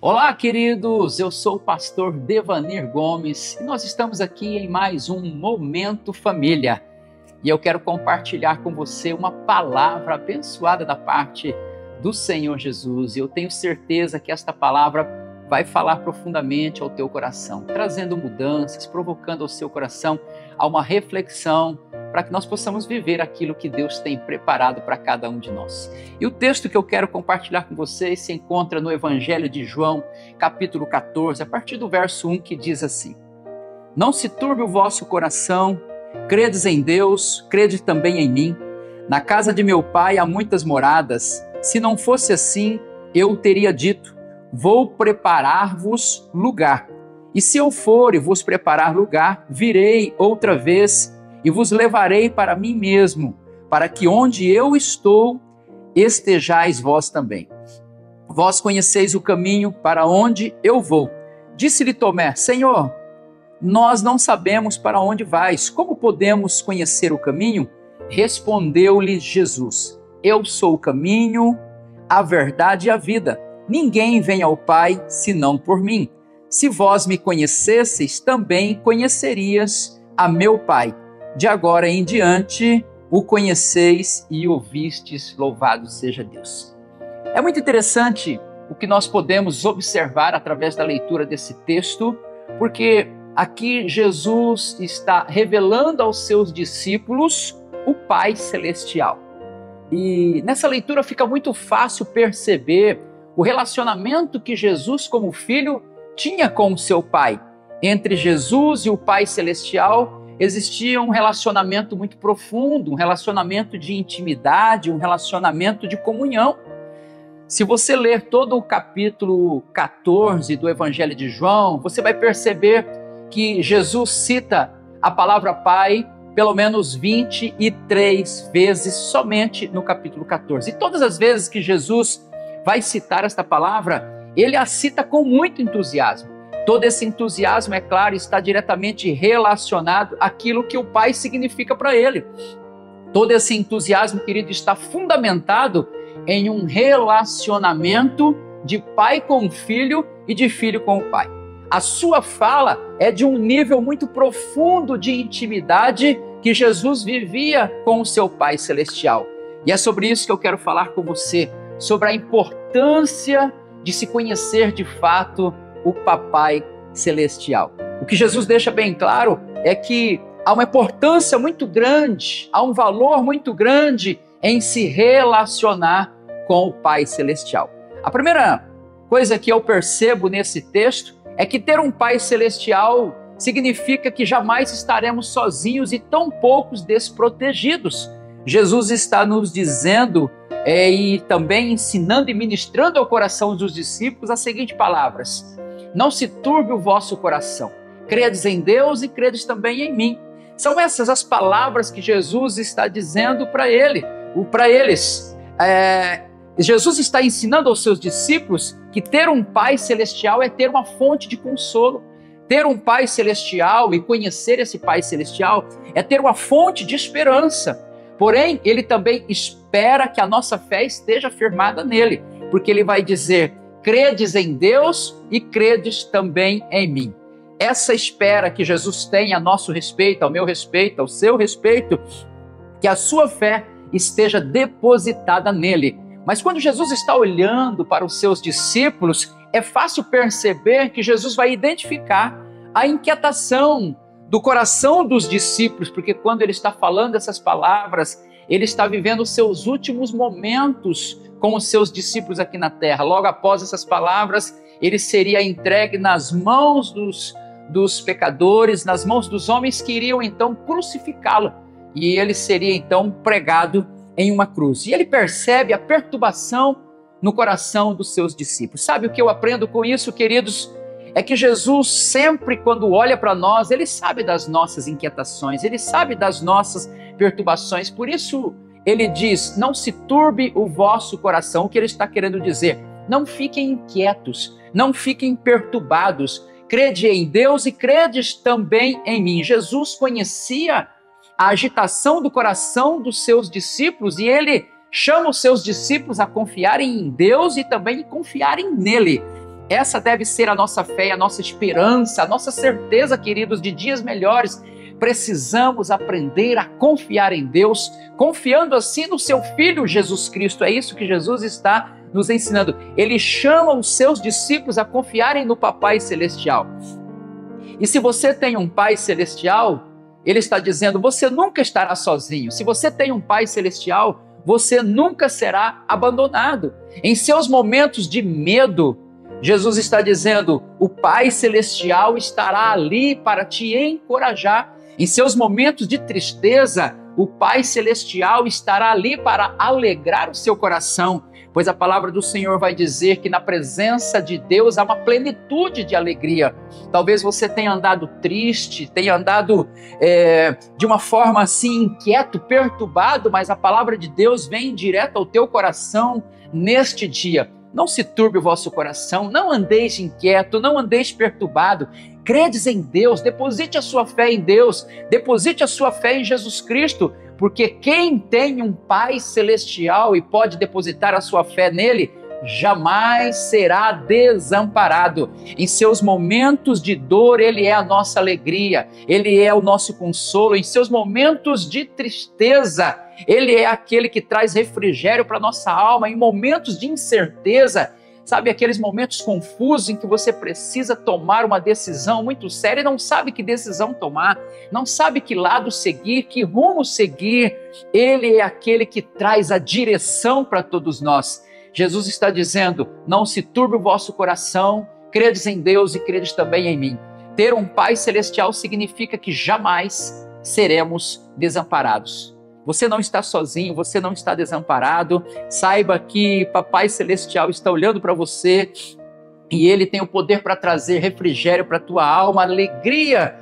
Olá, queridos! Eu sou o pastor Devanir Gomes e nós estamos aqui em mais um Momento Família. E eu quero compartilhar com você uma palavra abençoada da parte do Senhor Jesus. E eu tenho certeza que esta palavra vai falar profundamente ao teu coração, trazendo mudanças, provocando ao seu coração a uma reflexão para que nós possamos viver aquilo que Deus tem preparado para cada um de nós. E o texto que eu quero compartilhar com vocês se encontra no Evangelho de João, capítulo 14, a partir do verso 1, que diz assim: Não se turbe o vosso coração, credes em Deus, crede também em mim. Na casa de meu pai há muitas moradas. Se não fosse assim, eu teria dito: vou preparar-vos lugar. E se eu for e vos preparar lugar, virei outra vez e vos levarei para mim mesmo, para que onde eu estou, estejais vós também. Vós conheceis o caminho para onde eu vou. Disse-lhe Tomé: Senhor, nós não sabemos para onde vais, como podemos conhecer o caminho? Respondeu-lhe Jesus: Eu sou o caminho, a verdade e a vida. Ninguém vem ao Pai senão por mim. Se vós me conhecesseis, também conhecerias a meu Pai. De agora em diante o conheceis e o vistes, louvado seja Deus. É muito interessante o que nós podemos observar através da leitura desse texto, porque aqui Jesus está revelando aos seus discípulos o Pai Celestial. E nessa leitura fica muito fácil perceber o relacionamento que Jesus, como filho, tinha com o seu Pai. Entre Jesus e o Pai Celestial existia um relacionamento muito profundo, um relacionamento de intimidade, um relacionamento de comunhão. Se você ler todo o capítulo 14 do Evangelho de João, você vai perceber que Jesus cita a palavra Pai pelo menos 23 vezes somente no capítulo 14. E todas as vezes que Jesus vai citar esta palavra, ele a cita com muito entusiasmo. Todo esse entusiasmo, é claro, está diretamente relacionado àquilo que o Pai significa para ele. Todo esse entusiasmo, querido, está fundamentado em um relacionamento de pai com o filho e de filho com o pai. A sua fala é de um nível muito profundo de intimidade que Jesus vivia com o seu Pai Celestial. E é sobre isso que eu quero falar com você, sobre a importância de se conhecer de fato o Papai Celestial. O que Jesus deixa bem claro é que há uma importância muito grande, há um valor muito grande em se relacionar com o Pai Celestial. A primeira coisa que eu percebo nesse texto é que ter um Pai Celestial significa que jamais estaremos sozinhos e tão poucos desprotegidos. Jesus está nos dizendo e também ensinando e ministrando ao coração dos discípulos as seguintes palavras: Não se turbe o vosso coração, credes em Deus e credes também em mim. São essas as palavras que Jesus está dizendo para eles. Jesus está ensinando aos seus discípulos que ter um Pai Celestial é ter uma fonte de consolo. Ter um Pai Celestial e conhecer esse Pai Celestial é ter uma fonte de esperança. Porém, ele também espera que a nossa fé esteja firmada nele, porque ele vai dizer: credes em Deus e credes também em mim. Essa espera que Jesus tem a nosso respeito, ao meu respeito, ao seu respeito, que a sua fé esteja depositada nele. Mas quando Jesus está olhando para os seus discípulos, é fácil perceber que Jesus vai identificar a inquietação do coração dos discípulos, porque quando ele está falando essas palavras, ele está vivendo os seus últimos momentos com os seus discípulos aqui na terra. Logo após essas palavras, ele seria entregue nas mãos dos pecadores, nas mãos dos homens que iriam então crucificá-lo. E ele seria então pregado em uma cruz. E ele percebe a perturbação no coração dos seus discípulos. Sabe o que eu aprendo com isso, queridos? É que Jesus sempre, quando olha para nós, ele sabe das nossas inquietações, ele sabe das nossas perturbações. Por isso, ele diz: não se turbe o vosso coração. O que ele está querendo dizer? Não fiquem inquietos, não fiquem perturbados. Crede em Deus e credes também em mim. Jesus conhecia a agitação do coração dos seus discípulos e ele chama os seus discípulos a confiarem em Deus e também confiarem nele. Essa deve ser a nossa fé, a nossa esperança, a nossa certeza, queridos, de dias melhores. Precisamos aprender a confiar em Deus, confiando assim no seu Filho Jesus Cristo. É isso que Jesus está nos ensinando. Ele chama os seus discípulos a confiarem no Papai Celestial. E se você tem um Pai Celestial, Ele está dizendo, você nunca estará sozinho. Se você tem um Pai Celestial, você nunca será abandonado. Em seus momentos de medo, Jesus está dizendo, o Pai Celestial estará ali para te encorajar. Em seus momentos de tristeza, o Pai Celestial estará ali para alegrar o seu coração, pois a palavra do Senhor vai dizer que na presença de Deus há uma plenitude de alegria. Talvez você tenha andado triste, tenha andado de uma forma assim inquieto, perturbado, mas a palavra de Deus vem direto ao teu coração neste dia. Não se turbe o vosso coração, não andeis inquieto, não andeis perturbado. Credes em Deus, deposite a sua fé em Deus, deposite a sua fé em Jesus Cristo, porque quem tem um Pai Celestial e pode depositar a sua fé nele, jamais será desamparado. Em seus momentos de dor, Ele é a nossa alegria, Ele é o nosso consolo. Em seus momentos de tristeza, Ele é aquele que traz refrigério para a nossa alma. Em momentos de incerteza, sabe, aqueles momentos confusos em que você precisa tomar uma decisão muito séria e não sabe que decisão tomar, não sabe que lado seguir, que rumo seguir. Ele é aquele que traz a direção para todos nós. Jesus está dizendo, não se turbe o vosso coração, credes em Deus e credes também em mim. Ter um Pai Celestial significa que jamais seremos desamparados. Você não está sozinho, você não está desamparado. Saiba que Papai Celestial está olhando para você e Ele tem o poder para trazer refrigério para a tua alma, alegria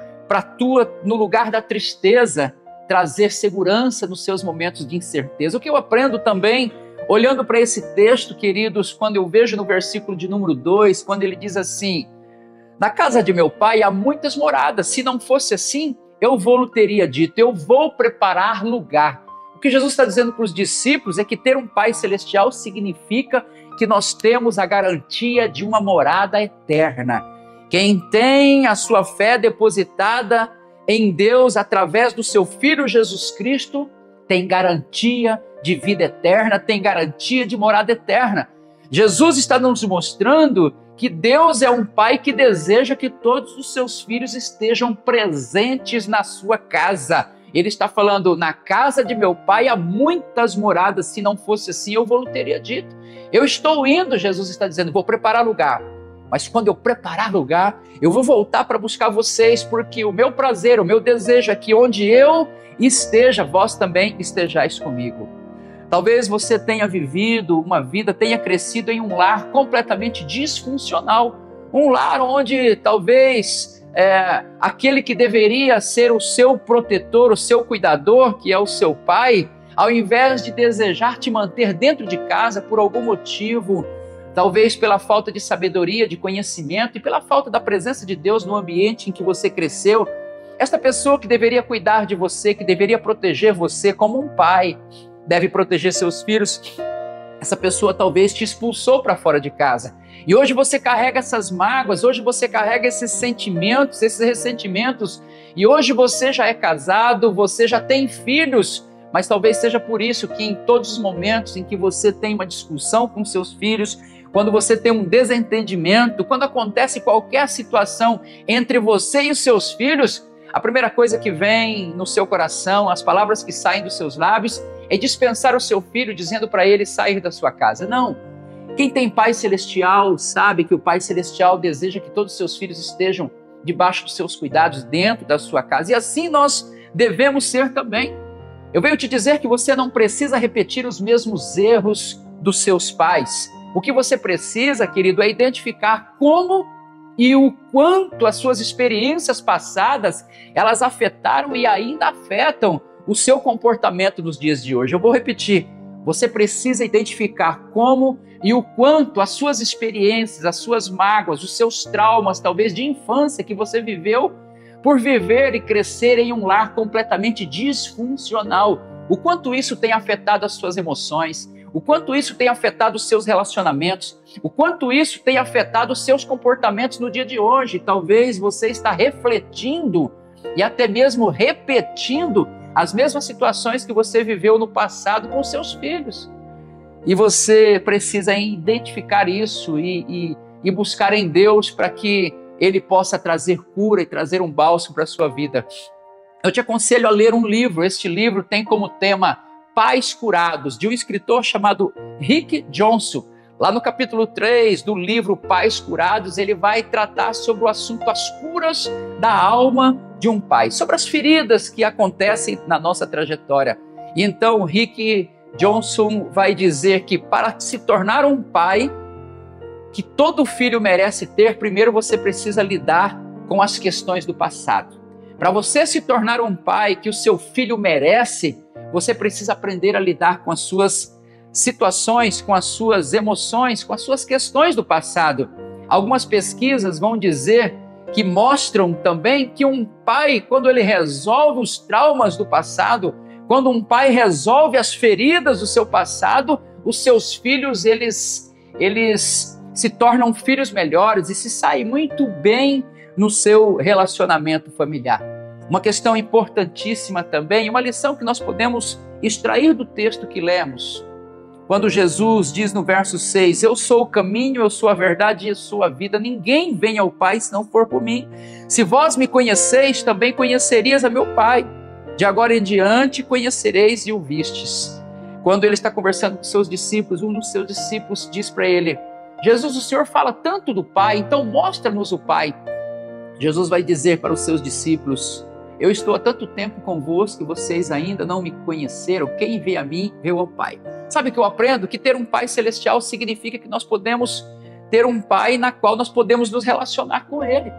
no lugar da tristeza, trazer segurança nos seus momentos de incerteza. O que eu aprendo também, olhando para esse texto, queridos, quando eu vejo no versículo de número 2, quando ele diz assim, na casa de meu pai há muitas moradas, se não fosse assim, eu vou teria dito, eu vou preparar lugar. O que Jesus está dizendo para os discípulos é que ter um Pai Celestial significa que nós temos a garantia de uma morada eterna. Quem tem a sua fé depositada em Deus através do seu Filho Jesus Cristo, tem garantia de vida eterna, tem garantia de morada eterna. Jesus está nos mostrando que Deus é um Pai que deseja que todos os seus filhos estejam presentes na sua casa. Ele está falando, na casa de meu Pai há muitas moradas, se não fosse assim eu vou teria dito. Eu estou indo, Jesus está dizendo, vou preparar lugar. Mas quando eu preparar lugar, eu vou voltar para buscar vocês, porque o meu prazer, o meu desejo é que onde eu esteja, vós também estejais comigo. Talvez você tenha vivido uma vida, tenha crescido em um lar completamente disfuncional. Um lar onde talvez aquele que deveria ser o seu protetor, o seu cuidador, que é o seu pai, ao invés de desejar te manter dentro de casa por algum motivo, talvez pela falta de sabedoria, de conhecimento e pela falta da presença de Deus no ambiente em que você cresceu, esta pessoa que deveria cuidar de você, que deveria proteger você como um pai, deve proteger seus filhos, essa pessoa talvez te expulsou para fora de casa. E hoje você carrega essas mágoas, hoje você carrega esses sentimentos, esses ressentimentos, e hoje você já é casado, você já tem filhos, mas talvez seja por isso que em todos os momentos em que você tem uma discussão com seus filhos, quando você tem um desentendimento, quando acontece qualquer situação entre você e os seus filhos, a primeira coisa que vem no seu coração, as palavras que saem dos seus lábios, é dispensar o seu filho, dizendo para ele sair da sua casa. Não. Quem tem Pai Celestial sabe que o Pai Celestial deseja que todos os seus filhos estejam debaixo dos seus cuidados, dentro da sua casa. E assim nós devemos ser também. Eu venho te dizer que você não precisa repetir os mesmos erros dos seus pais. O que você precisa, querido, é identificar como e o quanto as suas experiências passadas, elas afetaram e ainda afetam o seu comportamento nos dias de hoje. Eu vou repetir, você precisa identificar como e o quanto as suas experiências, as suas mágoas, os seus traumas, talvez de infância que você viveu, por viver e crescer em um lar completamente disfuncional, o quanto isso tem afetado as suas emoções, o quanto isso tem afetado os seus relacionamentos, o quanto isso tem afetado os seus comportamentos no dia de hoje. Talvez você está refletindo e até mesmo repetindo as mesmas situações que você viveu no passado com seus filhos. E você precisa identificar isso e buscar em Deus para que Ele possa trazer cura e trazer um bálsamo para a sua vida. Eu te aconselho a ler um livro. Este livro tem como tema Pais Curados, de um escritor chamado Rick Johnson. Lá no capítulo 3 do livro Pais Curados, ele vai tratar sobre o assunto as curas da alma de um pai, sobre as feridas que acontecem na nossa trajetória. E então Rick Johnson vai dizer que para se tornar um pai que todo filho merece ter, primeiro você precisa lidar com as questões do passado. Para você se tornar um pai que o seu filho merece, você precisa aprender a lidar com as suas situações, com as suas emoções, com as suas questões do passado. Algumas pesquisas vão dizer que mostram também que um pai, quando ele resolve os traumas do passado, quando um pai resolve as feridas do seu passado, os seus filhos, eles se tornam filhos melhores e se saem muito bem no seu relacionamento familiar. Uma questão importantíssima também, uma lição que nós podemos extrair do texto que lemos, quando Jesus diz no verso 6, eu sou o caminho, eu sou a verdade e eu sou a vida, ninguém vem ao Pai se não for por mim. Se vós me conheceis, também conhecerias a meu Pai. De agora em diante conhecereis e o vistes. Quando ele está conversando com seus discípulos, um dos seus discípulos diz para ele, Jesus, o Senhor fala tanto do Pai, então mostra-nos o Pai. Jesus vai dizer para os seus discípulos, eu estou há tanto tempo convosco que vocês ainda não me conheceram. Quem vê a mim, vê ao Pai. Sabe o que eu aprendo? Que ter um Pai celestial significa que nós podemos ter um Pai na qual nós podemos nos relacionar com Ele.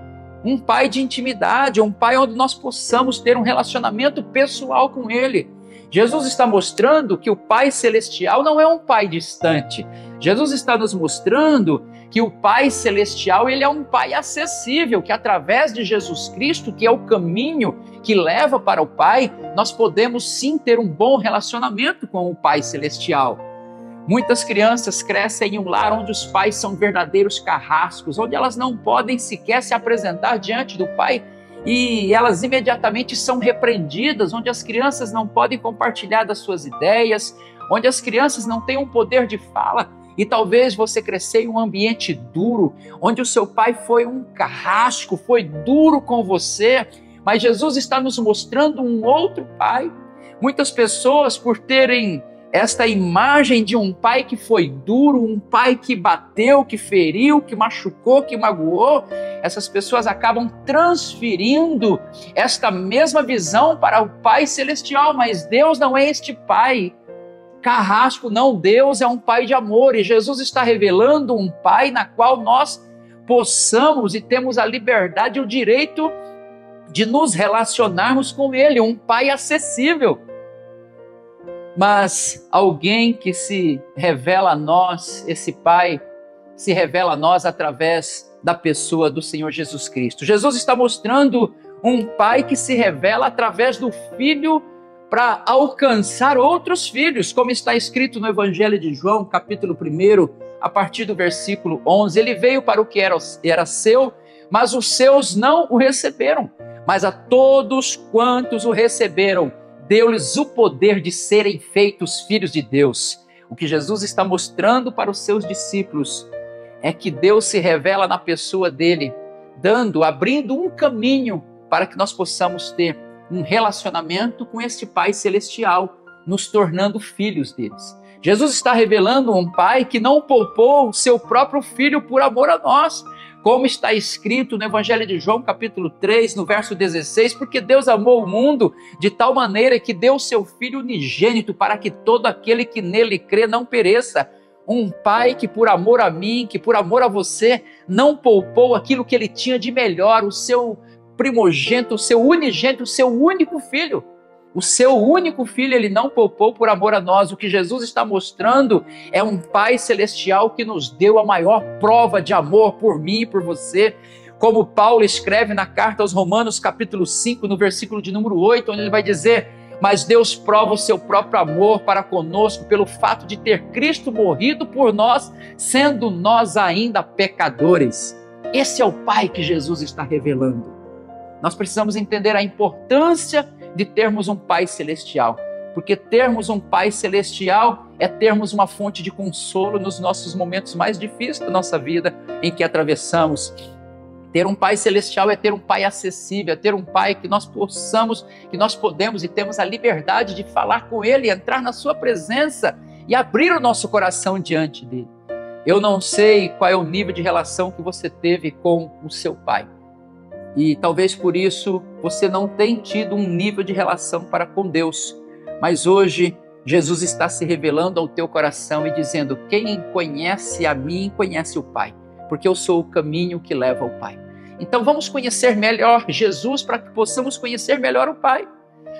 Um Pai de intimidade, um Pai onde nós possamos ter um relacionamento pessoal com Ele. Jesus está mostrando que o Pai celestial não é um Pai distante. Jesus está nos mostrando que o Pai celestial, ele é um Pai acessível, que através de Jesus Cristo, que é o caminho que leva para o Pai, nós podemos sim ter um bom relacionamento com o Pai celestial. Muitas crianças crescem em um lar onde os pais são verdadeiros carrascos, onde elas não podem sequer se apresentar diante do Pai e elas imediatamente são repreendidas, onde as crianças não podem compartilhar das suas ideias, onde as crianças não têm um poder de fala. E talvez você cresceu em um ambiente duro, onde o seu pai foi um carrasco, foi duro com você, mas Jesus está nos mostrando um outro pai. Muitas pessoas, por terem esta imagem de um pai que foi duro, um pai que bateu, que feriu, que machucou, que magoou, essas pessoas acabam transferindo esta mesma visão para o Pai Celestial, mas Deus não é este pai carrasco, não. Deus é um Pai de amor e Jesus está revelando um Pai na qual nós possamos e temos a liberdade e o direito de nos relacionarmos com Ele, um Pai acessível. Mas alguém que se revela a nós, esse Pai, se revela a nós através da pessoa do Senhor Jesus Cristo. Jesus está mostrando um Pai que se revela através do Filho para alcançar outros filhos, como está escrito no Evangelho de João, capítulo 1, a partir do versículo 11. Ele veio para o que era seu, mas os seus não o receberam. Mas a todos quantos o receberam, deu-lhes o poder de serem feitos filhos de Deus. O que Jesus está mostrando para os seus discípulos é que Deus se revela na pessoa dele, abrindo um caminho para que nós possamos ter um relacionamento com este Pai Celestial, nos tornando filhos deles. Jesus está revelando um Pai que não poupou o seu próprio Filho por amor a nós, como está escrito no Evangelho de João, capítulo 3, no verso 16, porque Deus amou o mundo de tal maneira que deu o seu Filho unigênito para que todo aquele que nele crê não pereça. Um Pai que por amor a mim, que por amor a você, não poupou aquilo que ele tinha de melhor, o seu primogênito, o seu unigênito, o seu único filho. O seu único filho ele não poupou por amor a nós. O que Jesus está mostrando é um Pai Celestial que nos deu a maior prova de amor por mim e por você. Como Paulo escreve na carta aos Romanos, capítulo 5, no versículo de número 8, onde ele vai dizer, mas Deus prova o seu próprio amor para conosco pelo fato de ter Cristo morrido por nós, sendo nós ainda pecadores. Esse é o Pai que Jesus está revelando. Nós precisamos entender a importância de termos um Pai celestial, porque termos um Pai celestial é termos uma fonte de consolo nos nossos momentos mais difíceis da nossa vida em que atravessamos. Ter um Pai celestial é ter um Pai acessível, é ter um Pai que nós possamos, que nós podemos e temos a liberdade de falar com Ele, entrar na sua presença e abrir o nosso coração diante dele. Eu não sei qual é o nível de relação que você teve com o seu pai. E talvez por isso você não tenha tido um nível de relação para com Deus. Mas hoje Jesus está se revelando ao teu coração e dizendo: quem conhece a mim, conhece o Pai, porque eu sou o caminho que leva ao Pai. Então vamos conhecer melhor Jesus para que possamos conhecer melhor o Pai.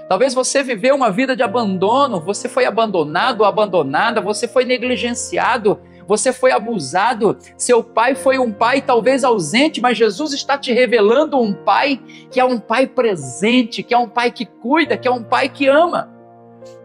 Talvez você viveu uma vida de abandono, você foi abandonado ou abandonada, você foi negligenciado, você foi abusado, seu pai foi um pai talvez ausente, mas Jesus está te revelando um pai que é um pai presente, que é um pai que cuida, que é um pai que ama.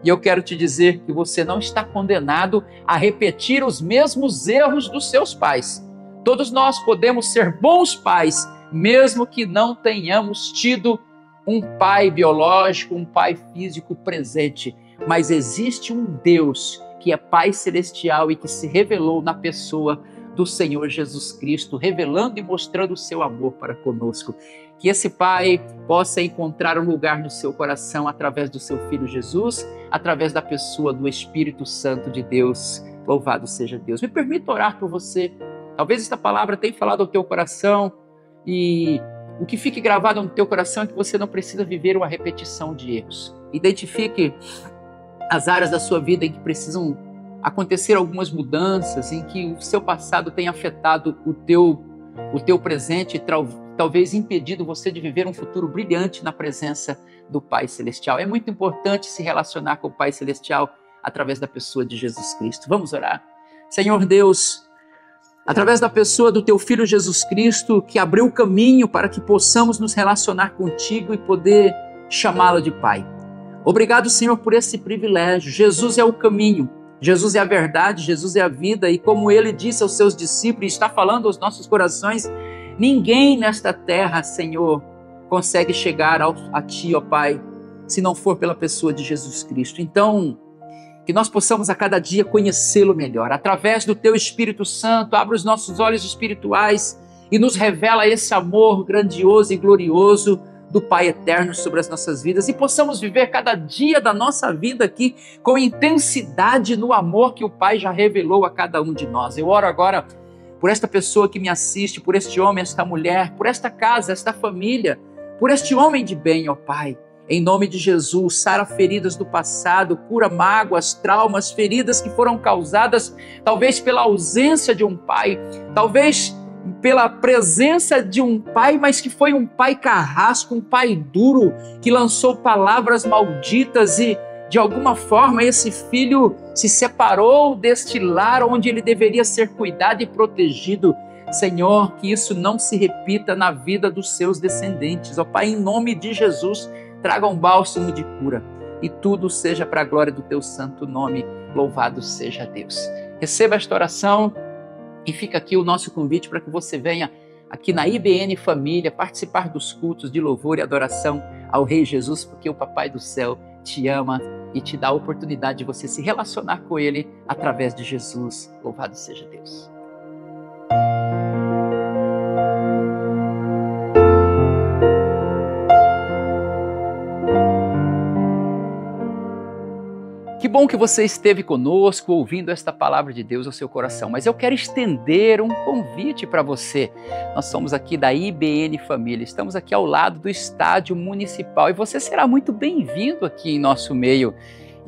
E eu quero te dizer que você não está condenado a repetir os mesmos erros dos seus pais. Todos nós podemos ser bons pais, mesmo que não tenhamos tido um pai biológico, um pai físico presente. Mas existe um Deus que é Pai Celestial e que se revelou na pessoa do Senhor Jesus Cristo, revelando e mostrando o seu amor para conosco. Que esse Pai possa encontrar um lugar no seu coração através do seu Filho Jesus, através da pessoa do Espírito Santo de Deus. Louvado seja Deus. Me permita orar por você. Talvez esta palavra tenha falado ao teu coração e o que fique gravado no teu coração é que você não precisa viver uma repetição de erros. Identifique as áreas da sua vida em que precisam acontecer algumas mudanças, em que o seu passado tem afetado o teu presente e talvez impedido você de viver um futuro brilhante na presença do Pai Celestial. É muito importante se relacionar com o Pai Celestial através da pessoa de Jesus Cristo. Vamos orar. Senhor Deus, através da pessoa do teu Filho Jesus Cristo, que abriu o caminho para que possamos nos relacionar contigo e poder chamá-lo de Pai. Obrigado, Senhor, por esse privilégio. Jesus é o caminho, Jesus é a verdade, Jesus é a vida, e como Ele disse aos seus discípulos, e está falando aos nossos corações, ninguém nesta terra, Senhor, consegue chegar a Ti, ó Pai, se não for pela pessoa de Jesus Cristo. Então, que nós possamos a cada dia conhecê-lo melhor, através do Teu Espírito Santo. Abre os nossos olhos espirituais e nos revela esse amor grandioso e glorioso do Pai eterno sobre as nossas vidas, e possamos viver cada dia da nossa vida aqui com intensidade no amor que o Pai já revelou a cada um de nós. Eu oro agora por esta pessoa que me assiste, por este homem, esta mulher, por esta casa, esta família, por este homem de bem, ó Pai. Em nome de Jesus, sara feridas do passado, cura mágoas, traumas, feridas que foram causadas talvez pela ausência de um pai, talvez pela presença de um pai, mas que foi um pai carrasco, um pai duro, que lançou palavras malditas e, de alguma forma, esse filho se separou deste lar onde ele deveria ser cuidado e protegido. Senhor, que isso não se repita na vida dos seus descendentes. Ó Pai, em nome de Jesus, traga um bálsamo de cura e tudo seja para a glória do teu santo nome. Louvado seja Deus. Receba esta oração. E fica aqui o nosso convite para que você venha aqui na IBN Família participar dos cultos de louvor e adoração ao Rei Jesus, porque o Papai do Céu te ama e te dá a oportunidade de você se relacionar com Ele através de Jesus. Louvado seja Deus. Que bom que você esteve conosco ouvindo esta palavra de Deus ao seu coração, mas eu quero estender um convite para você. Nós somos aqui da IBN Família, estamos aqui ao lado do Estádio Municipal e você será muito bem-vindo aqui em nosso meio.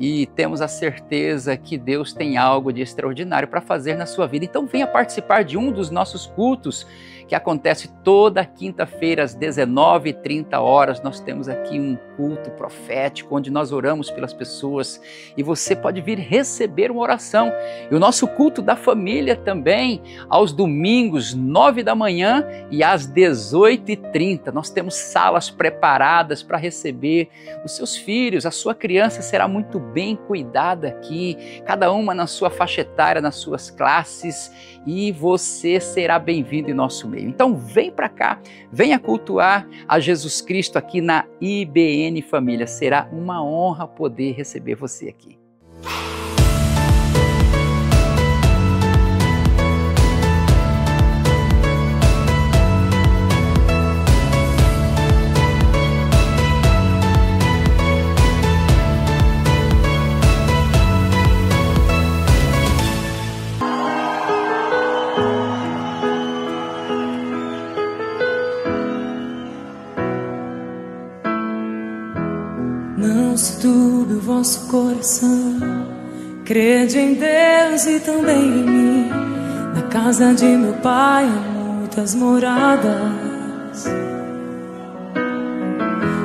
E temos a certeza que Deus tem algo de extraordinário para fazer na sua vida. Então venha participar de um dos nossos cultos que acontece toda quinta-feira às 19h30. Nós temos aqui um culto profético, onde nós oramos pelas pessoas e você pode vir receber uma oração. E o nosso culto da família também, aos domingos, 9 da manhã e às 18h30. Nós temos salas preparadas para receber os seus filhos. A sua criança será muito bem cuidada aqui, cada uma na sua faixa etária, nas suas classes, e você será bem-vindo em nosso meio. Então vem para cá, venha cultuar a Jesus Cristo aqui na IBN Família. Será uma honra poder receber você aqui. Não se turbe o vosso coração, crede em Deus e também em mim. Na casa de meu pai há muitas moradas.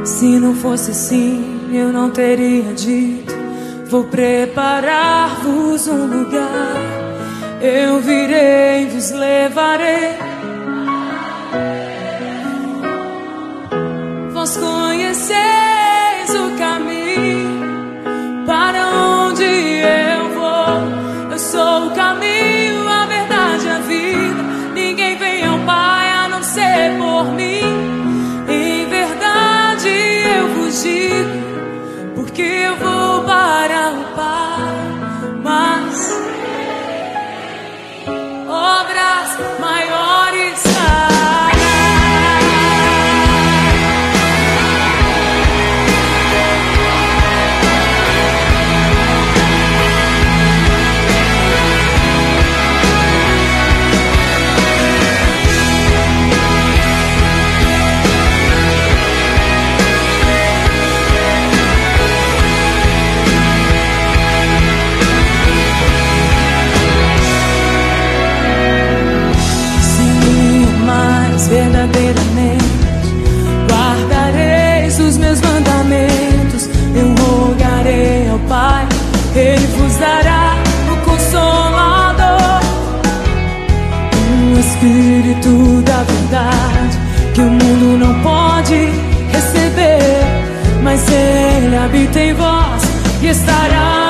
Se não fosse assim, eu não teria dito: vou preparar-vos um lugar. Eu virei, vos levarei. Vós conheceis o caminho para onde eu vou. Eu sou o caminho, a verdade, a vida. Ninguém vem ao Pai a não ser por mim. Em verdade eu vos digo, porque eu vou para o Pai. Mas obras maiores fará. Verdadeiramente guardareis os meus mandamentos. Eu rogarei ao Pai, Ele vos dará o Consolador, o Espírito da verdade, que o mundo não pode receber, mas Ele habita em vós e estará